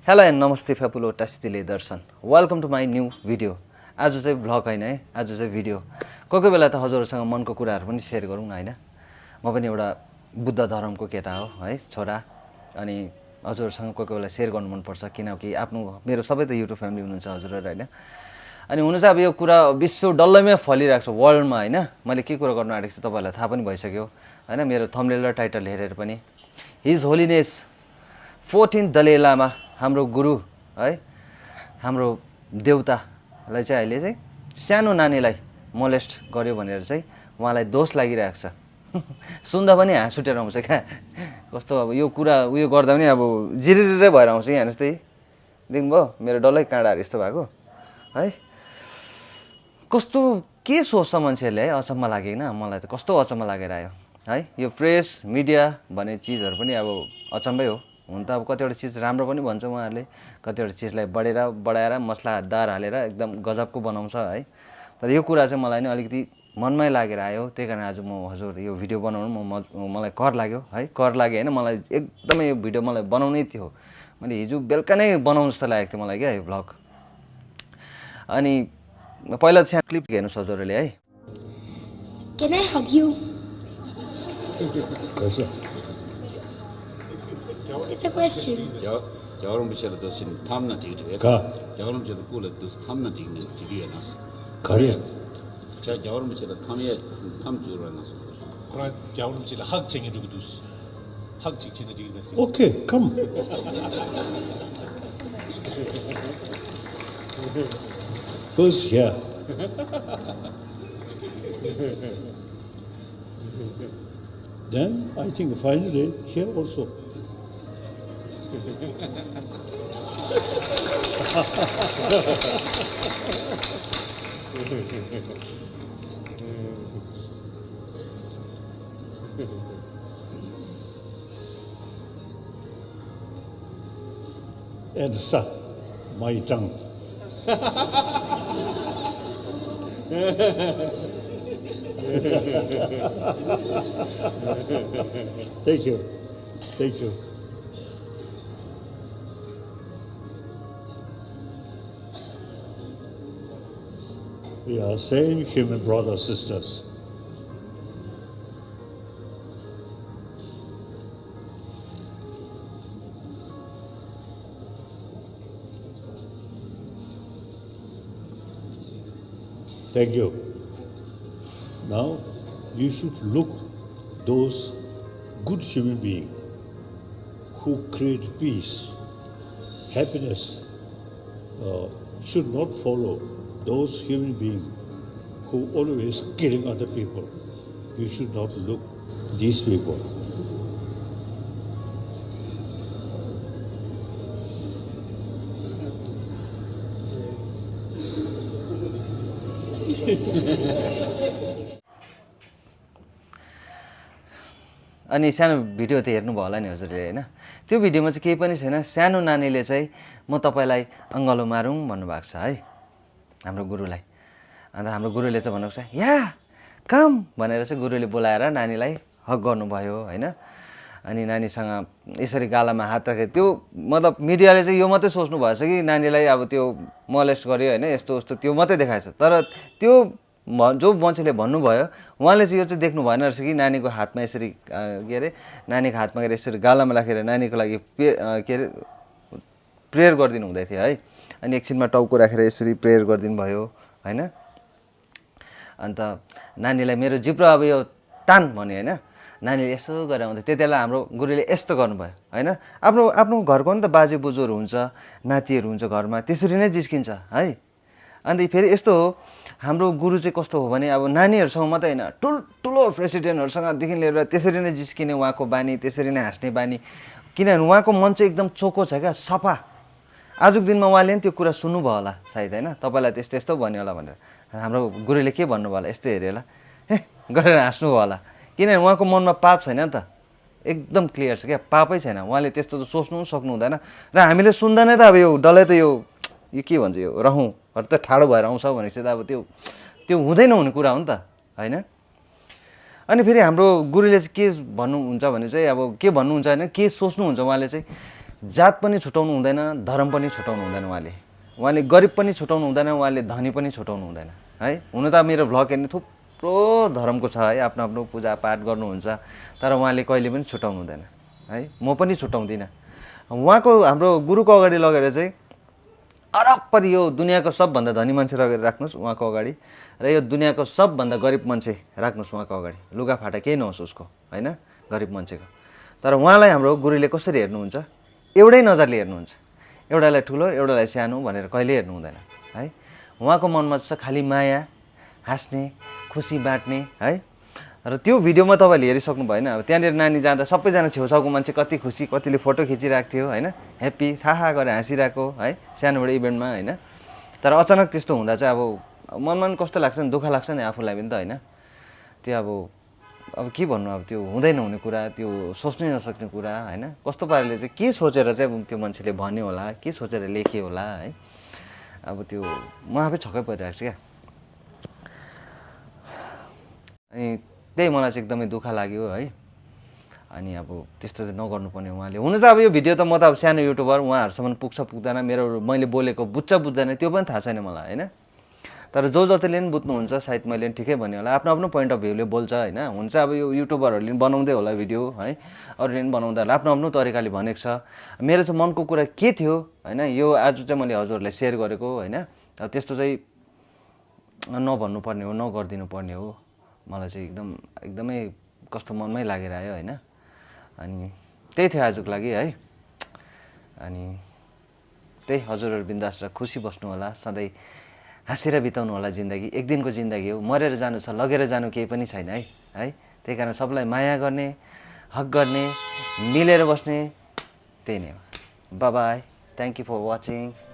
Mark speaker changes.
Speaker 1: Hello and नमस्ते फ्यापुलो टास्तिले दर्शन welcome to my new video. आज चाहिँ भ्लग होइन है, आज चाहिँ भिडियो। कोही कोही बेला त हजुरहरूसँग मनको कुराहरू पनि सेयर गरौँ न होइन। म पनि एउटा बुद्ध धर्मको केटा हो है, छोरा। अनि हजुरहरूसँग कोही कोही बेला सेयर गर्नु मनपर्छ, किनकि आफ्नो मेरो सबै त युट्युब फ्यामिली हुनुहुन्छ हजुरहरू होइन। अनि हुनु चाहिँ अब यो कुरा विश्व डल्लैमै फलिरहेको छ वर्ल्डमा होइन। मैले के कुरा गर्नु आँटेको छु तपाईँहरूलाई थाहा पनि भइसक्यो होइन। मेरो थम्बनेल र टाइटल हेरेर पनि हिज होलिनेस 14 दलाई लामा हाम्रो गुरु है, हाम्रो देउतालाई चाहिँ अहिले चाहिँ सानो नानीलाई मोलेस्ट गर्यो भनेर चाहिँ उहाँलाई दोष लागिरहेको छ। सुन्दा पनि हाँस उठेर आउँछ क्या। कस्तो अब यो कुरा उयो गर्दा पनि अब जिरिरै भएर आउँछ। यहाँ हेर्नुहोस् त, देख्नुभयो मेरो डल्लै काँडाहरू यस्तो भएको है। कस्तो के सोच्छ मान्छेहरूले है, अचम्म लागेन मलाई त। कस्तो अचम्म लागेर आयो है। यो प्रेस मिडिया भन्ने चिजहरू पनि अब अचम्मै हो। हुन त अब कतिवटा चिज राम्रो पनि भन्छ उहाँहरूले, कतिवटा चिजलाई बढाएर मसलादार हालेर एकदम गजबको बनाउँछ है। तर यो कुरा चाहिँ मलाई नि अलिकति मनमै लागेर आयो। त्यही कारण आज म हजुर यो भिडियो बनाउनु मलाई कर लाग्यो है। कर लाग्यो होइन, मलाई एकदमै यो भिडियो मलाई बनाउनै थियो। मैले हिजो बेलुका नै बनाउनु जस्तो लागेको थियो मलाई क्या यो भ्लग। अनि पहिला चाहिँ क्लिप हेर्नुहोस् हजुरहरूले है।
Speaker 2: Can I hug you? It's a question.
Speaker 3: 여름부터 도신 탐나 지기도 가. 여름부터 꿀에 도 탐나 지기는 지기야 나서.
Speaker 4: 그래.
Speaker 3: 자 여름부터 탐에 탐주로 나서.
Speaker 5: 그러나 여름부터 학쟁이 주기도 학쟁 지는 지기 됐어.
Speaker 4: 오케이, come. Who's here? Then I think finally here also. And suck my tongue. Thank you. Thank you. We are same human brothers, sisters. Thank you. Now, you should look those good human beings who create peace, happiness, should not follow those human beings who always killing other people. You should not look these people.
Speaker 1: अनि सानो video त हेर्नुभयो होला नि हजुरले होइन। त्यो भिडियोमा चाहिँ केही पनि छैन। सानो नानीले चाहिँ म तपाईँलाई अङ्गलो मारौँ भन्नुभएको छ है हाम्रो गुरुलाई। अन्त हाम्रो गुरुले चाहिँ भन्नुभएको छ या कम भनेर चाहिँ गुरुले बोलाएर नानीलाई हक गर्नुभयो होइन। अनि नानीसँग यसरी गालामा हात राखेर त्यो मतलब मिडियाले चाहिँ यो मात्रै सोच्नु भएछ कि नानीलाई अब त्यो मोलेस्ट गर्यो होइन, यस्तो उस्तो त्यो मात्रै देखाएछ। तर त्यो जो मान्छेले भन्नुभयो उहाँले चाहिँ यो चाहिँ देख्नु भएन रहेछ कि नानीको हातमा यसरी के अरे नानीको हातमा गएर यसरी गालामा राखेर नानीको लागि के अरे प्रेयर गरिदिनु हुँदै थियो है। अनि एकछिनमा टाउको राखेर यसरी प्रेयर गरिदिनु भयो होइन। अन्त नानीलाई मेरो जिब्रो अब यो तान भन्यो होइन। नानीले यसो गरेर आउँथ्यो, त्यति बेला हाम्रो गुरुले यस्तो गर्नुभयो होइन। आफ्नो घरको नि त बाजे बोजूहरू हुन्छ, नातिहरू हुन्छ घरमा, त्यसरी नै जिस्किन्छ है। अन्त फेरि यस्तो हो, हाम्रो गुरु चाहिँ कस्तो हो भने अब नानीहरूसँग मात्रै होइन, ठुल्ठुलो प्रेसिडेन्टहरूसँगदेखि लिएर त्यसरी नै जिस्किने उहाँको बानी, त्यसरी नै हाँस्ने बानी। किनभने उहाँको मन चाहिँ एकदम चोखो छ क्या, सफा। आजको दिनमा उहाँले नि त्यो कुरा सुन्नुभयो होला सायद होइन, तपाईँलाई त्यस्तो यस्तो भन्यो होला भनेर। हाम्रो गुरुले के भन्नुभयो होला, यस्तो हेऱ्यो होला हे गरेर हाँस्नुभयो होला। किनभने उहाँको मनमा पाप छैन नि त, एकदम क्लियर छ क्या, पापै छैन। उहाँले त्यस्तो त सोच्नु पनि सक्नु हुँदैन। र हामीले सुन्दा नै त अब यो डल्लै त यो के भन्छ यो रहौँहरू त ठाडो भएर आउँछ भनेपछि त अब त्यो हुँदै नहुने कुरा हो नि त होइन। अनि फेरि हाम्रो गुरुले चाहिँ के भन्नुहुन्छ भने चाहिँ अब के भन्नुहुन्छ होइन, के सोच्नुहुन्छ उहाँले चाहिँ जात पनि छुटाउनु हुँदैन, धर्म पनि छुटाउनु हुँदैन उहाँले गरिब पनि छुटाउनु हुँदैन, उहाँले धनी पनि छुटाउनु हुँदैन है। हुन त मेरो भ्लग हेर्ने थुप्रो धर्मको छ है, आफ्नो आफ्नो पूजापाठ गर्नुहुन्छ, तर उहाँले कहिले पनि छुटाउनु हुँदैन है। म पनि छुटाउँदिनँ। उहाँको हाम्रो गुरुको अगाडि लगेर चाहिँ अरबपरि यो दुनियाँको सबभन्दा धनी मान्छे लगेर राख्नुहोस् उहाँको अगाडि, र यो दुनियाँको सबभन्दा गरिब मान्छे राख्नुहोस् उहाँको अगाडि, लुगाफाटा केही नहोस् उसको होइन, गरिब मान्छेको। तर उहाँलाई हाम्रो गुरुले कसरी हेर्नुहुन्छ, एउटै नजरले हेर्नुहुन्छ। एउटालाई ठुलो एउटालाई सानो भनेर कहिले हेर्नु हुँदैन है। उहाँको मनमा छ खालि माया, हाँस्ने, खुसी बाँड्ने है। र त्यो भिडियोमा तपाईँले हेरिसक्नु भएन, अब त्यहाँनिर नानी जाँदा सबैजना छेउछाउको मान्छे कति खुसी, कतिले फोटो खिचिरहेको थियो होइन, ह्याप्पी थाहा गरेर हाँसिरहेको है सानोबाट इभेन्टमा होइन। तर अचानक त्यस्तो हुँदा चाहिँ अब मनमा पनि कस्तो लाग्छ नि, दुःख लाग्छ नि आफूलाई पनि त होइन। त्यो अब के भन्नु, अब त्यो हुँदै नहुने कुरा, त्यो सोच्नै नसक्ने कुरा होइन। कस्तो पाराले चाहिँ के सोचेर चाहिँ त्यो मान्छेले भन्यो होला, के सोचेर लेख्यो होला है। अब त्यो म आफै छक्कै परिरहेको छु क्या। अनि त्यही मलाई चाहिँ एकदमै दुःख लाग्यो है। अनि अब त्यस्तो चाहिँ नगर्नुपर्ने उहाँले। हुन चाहिँ अब यो भिडियो त म त अब सानो युट्युबर, उहाँहरूसम्म पुग्छ पुग्दैन, मेरो मैले बोलेको बुझ्छ बुझ्दैन त्यो पनि थाहा छैन मलाई होइन। तर जतिले पनि बुझ्नुहुन्छ सायद मैले पनि ठिकै भने होला, आफ्नो आफ्नो पोइन्ट अफ भ्यूले बोल्छ होइन। हुन्छ अब यो युट्युबरहरूले पनि बनाउँदै होला भिडियो है, अरूले पनि बनाउँदा होला, आफ्नो आफ्नो तरिकाले भनेको छ। मेरो चाहिँ मनको कुरा के थियो होइन, यो आज चाहिँ मैले हजुरहरूलाई सेयर गरेको होइन। अब त्यस्तो चाहिँ नभन्नुपर्ने हो, नगरिदिनु पर्ने हो। मलाई चाहिँ एकदमै कस्तो मनमै लागेर आयो होइन। अनि त्यही थियो आजको लागि है। अनि त्यही हजुरहरू बिन्दास र खुसी बस्नु होला, सधैँ हाँसेर बिताउनु होला जिन्दगी। एक दिनको जिन्दगी हो, मरेर जानु छ, लगेर जानु केही पनि छैन है। त्यही कारण सबलाई माया गर्ने, हक गर्ने, मिलेर बस्ने, त्यही नै हो। Bye bye, thank you for watching.